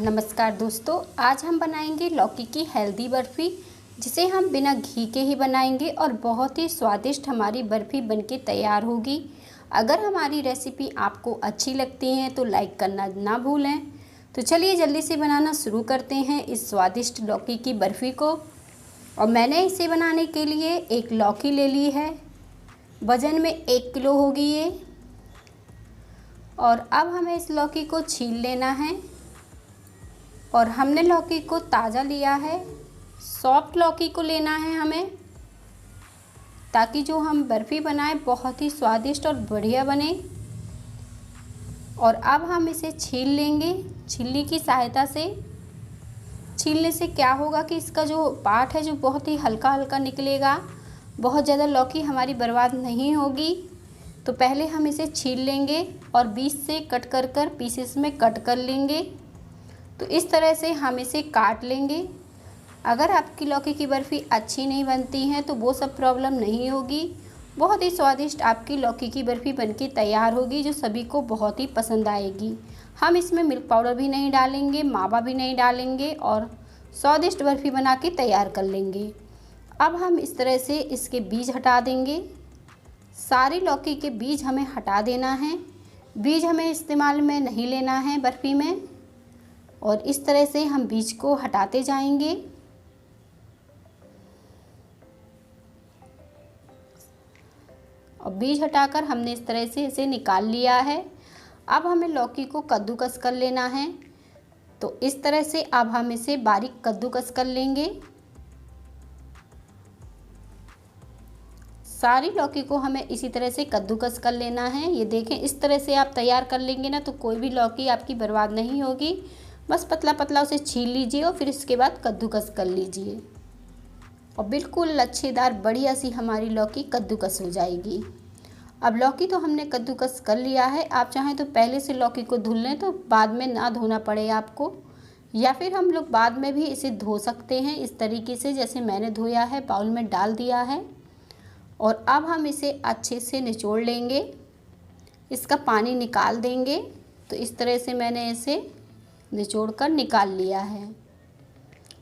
नमस्कार दोस्तों, आज हम बनाएंगे लौकी की हेल्दी बर्फ़ी, जिसे हम बिना घी के ही बनाएंगे और बहुत ही स्वादिष्ट हमारी बर्फ़ी बनके तैयार होगी। अगर हमारी रेसिपी आपको अच्छी लगती है तो लाइक करना ना भूलें। तो चलिए जल्दी से बनाना शुरू करते हैं इस स्वादिष्ट लौकी की बर्फ़ी को। और मैंने इसे बनाने के लिए एक लौकी ले ली है, वज़न में 1 किलो होगी ये। और अब हमें इस लौकी को छील लेना है। और हमने लौकी को ताज़ा लिया है, सॉफ्ट लौकी को लेना है हमें, ताकि जो हम बर्फ़ी बनाएं बहुत ही स्वादिष्ट और बढ़िया बने। और अब हम इसे छील लेंगे छीलनी की सहायता से। छीलने से क्या होगा कि इसका जो पार्ट है जो बहुत ही हल्का हल्का निकलेगा, बहुत ज़्यादा लौकी हमारी बर्बाद नहीं होगी। तो पहले हम इसे छील लेंगे और बीच से कट कर पीसेस में कट कर लेंगे। तो इस तरह से हम इसे काट लेंगे। अगर आपकी लौकी की बर्फ़ी अच्छी नहीं बनती है तो वो सब प्रॉब्लम नहीं होगी, बहुत ही स्वादिष्ट आपकी लौकी की बर्फ़ी बनके तैयार होगी, जो सभी को बहुत ही पसंद आएगी। हम इसमें मिल्क पाउडर भी नहीं डालेंगे, मावा भी नहीं डालेंगे और स्वादिष्ट बर्फ़ी बना के तैयार कर लेंगे। अब हम इस तरह से इसके बीज हटा देंगे। सारी लौकी के बीज हमें हटा देना है, बीज हमें इस्तेमाल में नहीं लेना है बर्फ़ी में। और इस तरह से हम बीज को हटाते जाएंगे। और बीज हटाकर हमने इस तरह से इसे निकाल लिया है। अब हमें लौकी को कद्दूकस कर लेना है। तो इस तरह से अब हम इसे बारीक कद्दूकस कर लेंगे। सारी लौकी को हमें इसी तरह से कद्दूकस कर लेना है। ये देखें, इस तरह से आप तैयार कर लेंगे ना तो कोई भी लौकी आपकी बर्बाद नहीं होगी। बस पतला पतला उसे छील लीजिए और फिर इसके बाद कद्दूकस कर लीजिए और बिल्कुल लच्छेदार बढ़िया सी हमारी लौकी कद्दूकस हो जाएगी। अब लौकी तो हमने कद्दूकस कर लिया है। आप चाहें तो पहले से लौकी को धुल लें तो बाद में ना धोना पड़े आपको, या फिर हम लोग बाद में भी इसे धो सकते हैं इस तरीके से जैसे मैंने धोया है, बाउल में डाल दिया है। और अब हम इसे अच्छे से निचोड़ लेंगे, इसका पानी निकाल देंगे। तो इस तरह से मैंने इसे निचोड़ कर निकाल लिया है।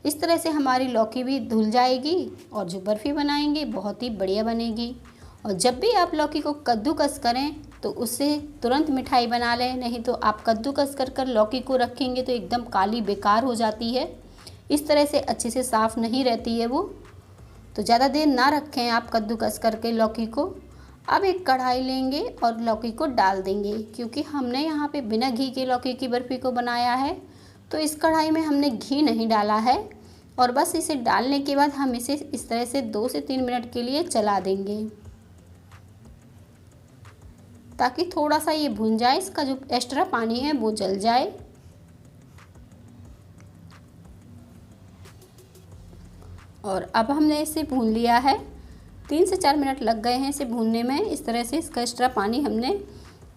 इस तरह से हमारी लौकी भी धुल जाएगी और जो बर्फ़ी बनाएंगे बहुत ही बढ़िया बनेगी। और जब भी आप लौकी को कद्दूकस करें तो उससे तुरंत मिठाई बना लें, नहीं तो आप कद्दूकस कर लौकी को रखेंगे तो एकदम काली बेकार हो जाती है। इस तरह से अच्छे से साफ़ नहीं रहती है वो। तो ज़्यादा देर ना रखें आप कद्दूकस करके लौकी को। अब एक कढ़ाई लेंगे और लौकी को डाल देंगे। क्योंकि हमने यहाँ पे बिना घी के लौकी की बर्फ़ी को बनाया है तो इस कढ़ाई में हमने घी नहीं डाला है। और बस इसे डालने के बाद हम इसे इस तरह से 2 से 3 मिनट के लिए चला देंगे, ताकि थोड़ा सा ये भुन जाए, इसका जो एक्स्ट्रा पानी है वो जल जाए। और अब हमने इसे भून लिया है, 3 से 4 मिनट लग गए हैं इसे भूनने में। इस तरह से इसका एक्स्ट्रा पानी हमने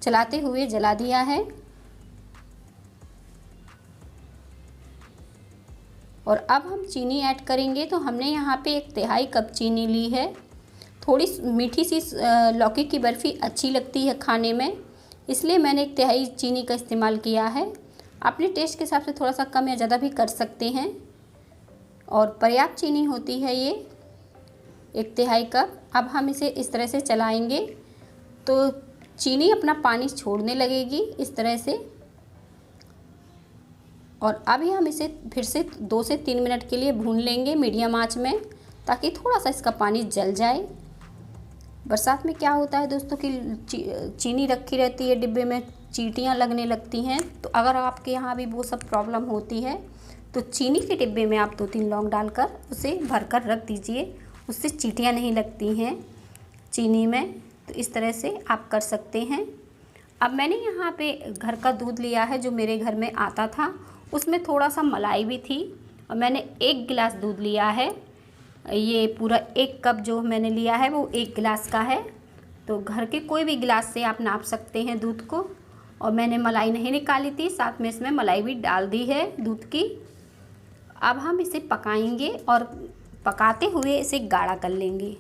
चलाते हुए जला दिया है। और अब हम चीनी ऐड करेंगे। तो हमने यहाँ पे 1/3 कप चीनी ली है। थोड़ी मीठी सी लौकी की बर्फ़ी अच्छी लगती है खाने में, इसलिए मैंने 1/3 चीनी का इस्तेमाल किया है। अपने टेस्ट के हिसाब से थोड़ा सा कम या ज़्यादा भी कर सकते हैं। और पर्याप्त चीनी होती है ये 1/3 कप। अब हम इसे इस तरह से चलाएंगे तो चीनी अपना पानी छोड़ने लगेगी इस तरह से। और अभी हम इसे फिर से 2 से 3 मिनट के लिए भून लेंगे मीडियम आंच में, ताकि थोड़ा सा इसका पानी जल जाए। बरसात में क्या होता है दोस्तों कि चीनी रखी रहती है डिब्बे में, चींटियाँ लगने लगती हैं। तो अगर आपके यहाँ भी वो सब प्रॉब्लम होती है तो चीनी के डिब्बे में आप 2-3 लौंग डालकर उसे भरकर रख दीजिए, उससे चींटियाँ नहीं लगती हैं चीनी में। तो इस तरह से आप कर सकते हैं। अब मैंने यहाँ पे घर का दूध लिया है जो मेरे घर में आता था, उसमें थोड़ा सा मलाई भी थी। और मैंने 1 गिलास दूध लिया है। ये पूरा 1 कप जो मैंने लिया है वो 1 गिलास का है। तो घर के कोई भी गिलास से आप नाप सकते हैं दूध को। और मैंने मलाई नहीं निकाली थी, साथ में इसमें मलाई भी डाल दी है दूध की। अब हम इसे पकाएंगे और पकाते हुए इसे गाढ़ा कर लेंगे।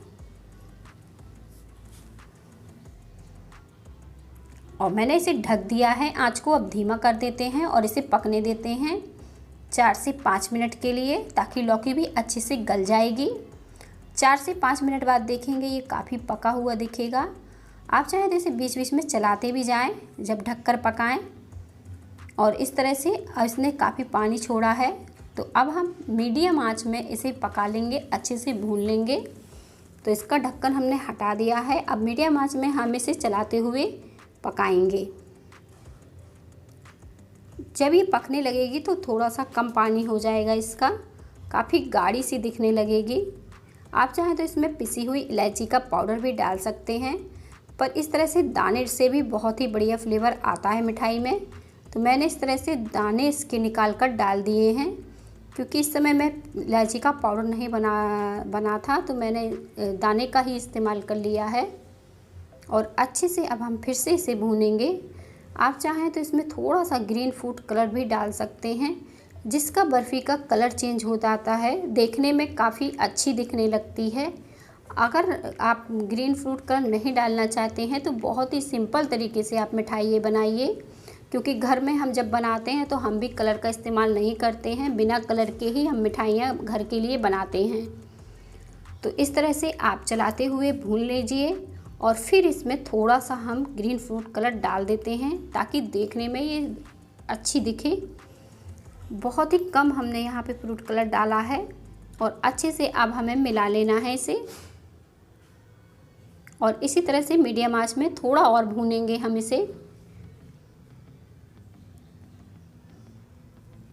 और मैंने इसे ढक दिया है, आंच को अब धीमा कर देते हैं और इसे पकने देते हैं। 4 से 5 मिनट के लिए, ताकि लौकी भी अच्छे से गल जाएगी। 4 से 5 मिनट बाद देखेंगे ये काफ़ी पका हुआ दिखेगा। आप चाहें तो इसे बीच बीच में चलाते भी जाएं जब ढककर पकाएं। और इस तरह से इसने काफ़ी पानी छोड़ा है, तो अब हम मीडियम आंच में इसे पका लेंगे, अच्छे से भून लेंगे। तो इसका ढक्कन हमने हटा दिया है। अब मीडियम आंच में हम इसे चलाते हुए पकाएंगे। जब ये पकने लगेगी तो थोड़ा सा कम पानी हो जाएगा, इसका काफ़ी गाढ़ी सी दिखने लगेगी। आप चाहें तो इसमें पिसी हुई इलायची का पाउडर भी डाल सकते हैं, पर इस तरह से दाने से भी बहुत ही बढ़िया फ्लेवर आता है मिठाई में। तो मैंने इस तरह से दाने इसके निकाल कर डाल दिए हैं, क्योंकि इस समय मैं इलायची का पाउडर नहीं बना था, तो मैंने दाने का ही इस्तेमाल कर लिया है। और अच्छे से अब हम फिर से इसे भूनेंगे। आप चाहें तो इसमें थोड़ा सा ग्रीन फूड कलर भी डाल सकते हैं, जिसका बर्फ़ी का कलर चेंज हो जाता है, देखने में काफ़ी अच्छी दिखने लगती है। अगर आप ग्रीन फ्रूट कलर नहीं डालना चाहते हैं तो बहुत ही सिंपल तरीके से आप मिठाई ये बनाइए, क्योंकि घर में हम जब बनाते हैं तो हम भी कलर का इस्तेमाल नहीं करते हैं, बिना कलर के ही हम मिठाइयाँ घर के लिए बनाते हैं। तो इस तरह से आप चलाते हुए भून लीजिए और फिर इसमें थोड़ा सा हम ग्रीन फ्रूट कलर डाल देते हैं, ताकि देखने में ये अच्छी दिखे। बहुत ही कम हमने यहाँ पे फ्रूट कलर डाला है और अच्छे से अब हमें मिला लेना है इसे। और इसी तरह से मीडियम आंच में थोड़ा और भूनेंगे हम इसे।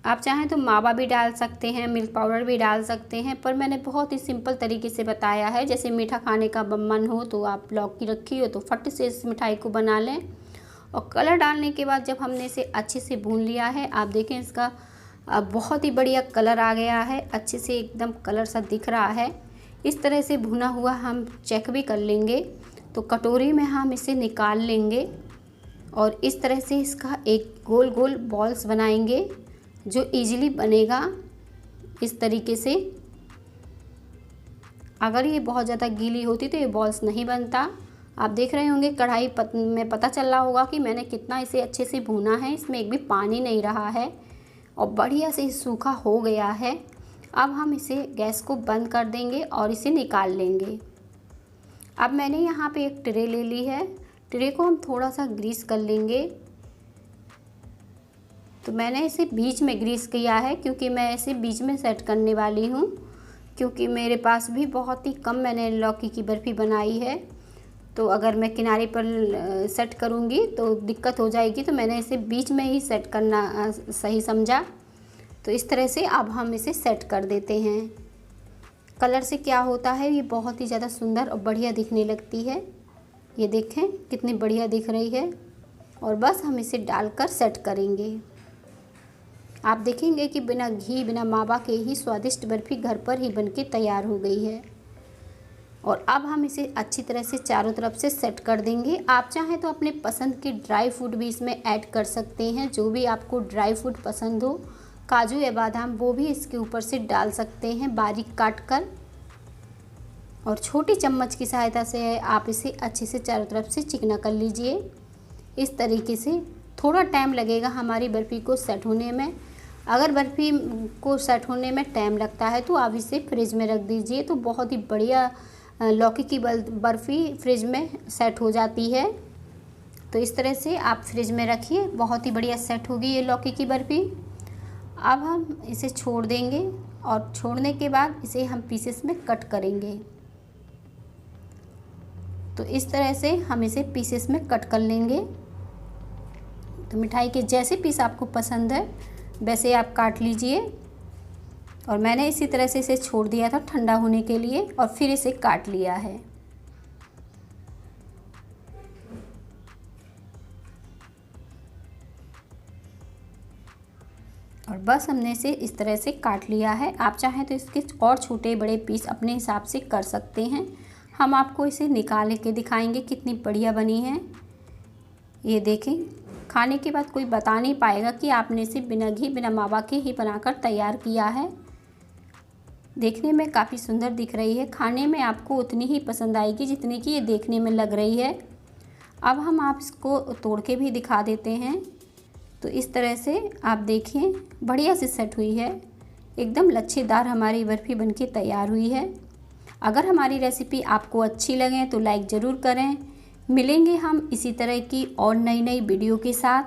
आप चाहें तो मावा भी डाल सकते हैं, मिल्क पाउडर भी डाल सकते हैं, पर मैंने बहुत ही सिंपल तरीके से बताया है। जैसे मीठा खाने का मन हो तो आप लौकी रखी हो तो फट से इस मिठाई को बना लें। और कलर डालने के बाद जब हमने इसे अच्छे से भून लिया है, आप देखें इसका बहुत ही बढ़िया कलर आ गया है, अच्छे से एकदम कलर सा दिख रहा है। इस तरह से भुना हुआ हम चेक भी कर लेंगे, तो कटोरी में हम इसे निकाल लेंगे और इस तरह से इसका एक गोल गोल बॉल्स बनाएंगे, जो इजीली बनेगा इस तरीके से। अगर ये बहुत ज़्यादा गीली होती तो ये बॉल्स नहीं बनता। आप देख रहे होंगे कढ़ाई में पता चल रहा होगा कि मैंने कितना इसे अच्छे से भूना है, इसमें एक भी पानी नहीं रहा है और बढ़िया से सूखा हो गया है। अब हम इसे गैस को बंद कर देंगे और इसे निकाल लेंगे। अब मैंने यहाँ पे एक ट्रे ले ली है, ट्रे को हम थोड़ा सा ग्रीस कर लेंगे। तो मैंने इसे बीच में ग्रीस किया है, क्योंकि मैं इसे बीच में सेट करने वाली हूँ, क्योंकि मेरे पास भी बहुत ही कम मैंने लौकी की बर्फ़ी बनाई है। तो अगर मैं किनारे पर सेट करूँगी तो दिक्कत हो जाएगी, तो मैंने इसे बीच में ही सेट करना सही समझा। तो इस तरह से अब हम इसे सेट कर देते हैं। कलर से क्या होता है, ये बहुत ही ज़्यादा सुंदर और बढ़िया दिखने लगती है। ये देखें कितनी बढ़िया दिख रही है। और बस हम इसे डालकर सेट करेंगे। आप देखेंगे कि बिना घी बिना मावा के ही स्वादिष्ट बर्फ़ी घर पर ही बनके तैयार हो गई है। और अब हम इसे अच्छी तरह से चारों तरफ से सेट कर देंगे। आप चाहें तो अपने पसंद के ड्राई फ्रूट भी इसमें ऐड कर सकते हैं, जो भी आपको ड्राई फ्रूट पसंद हो, काजू या बादाम, वो भी इसके ऊपर से डाल सकते हैं बारीक काट कर। और छोटी चम्मच की सहायता से आप इसे अच्छे से चारों तरफ से चिकना कर लीजिए। इस तरीके से थोड़ा टाइम लगेगा हमारी बर्फ़ी को सेट होने में। अगर बर्फ़ी को सेट होने में टाइम लगता है तो आप इसे फ्रिज में रख दीजिए, तो बहुत ही बढ़िया लौकी की बर्फ़ी फ्रिज में सेट हो जाती है। तो इस तरह से आप फ्रिज में रखिए, बहुत ही बढ़िया सेट होगी ये लौकी की बर्फ़ी। अब हम इसे छोड़ देंगे और छोड़ने के बाद इसे हम पीसेस में कट करेंगे। तो इस तरह से हम इसे पीसेस में कट कर लेंगे। तो मिठाई के जैसे पीस आपको पसंद है वैसे आप काट लीजिए। और मैंने इसी तरह से इसे छोड़ दिया था ठंडा होने के लिए और फिर इसे काट लिया है। और बस हमने इसे इस तरह से काट लिया है। आप चाहें तो इसके और छोटे बड़े पीस अपने हिसाब से कर सकते हैं। हम आपको इसे निकाल के दिखाएंगे कितनी बढ़िया बनी है। ये देखें, खाने के बाद कोई बता नहीं पाएगा कि आपने इसे बिना घी बिना मावा के ही बनाकर तैयार किया है। देखने में काफ़ी सुंदर दिख रही है, खाने में आपको उतनी ही पसंद आएगी जितनी कि ये देखने में लग रही है। अब हम आप इसको तोड़ के भी दिखा देते हैं। तो इस तरह से आप देखिए बढ़िया से सेट हुई है, एकदम लच्छेदार हमारी बर्फ़ी बनके तैयार हुई है। अगर हमारी रेसिपी आपको अच्छी लगे तो लाइक ज़रूर करें। मिलेंगे हम इसी तरह की और नई नई वीडियो के साथ।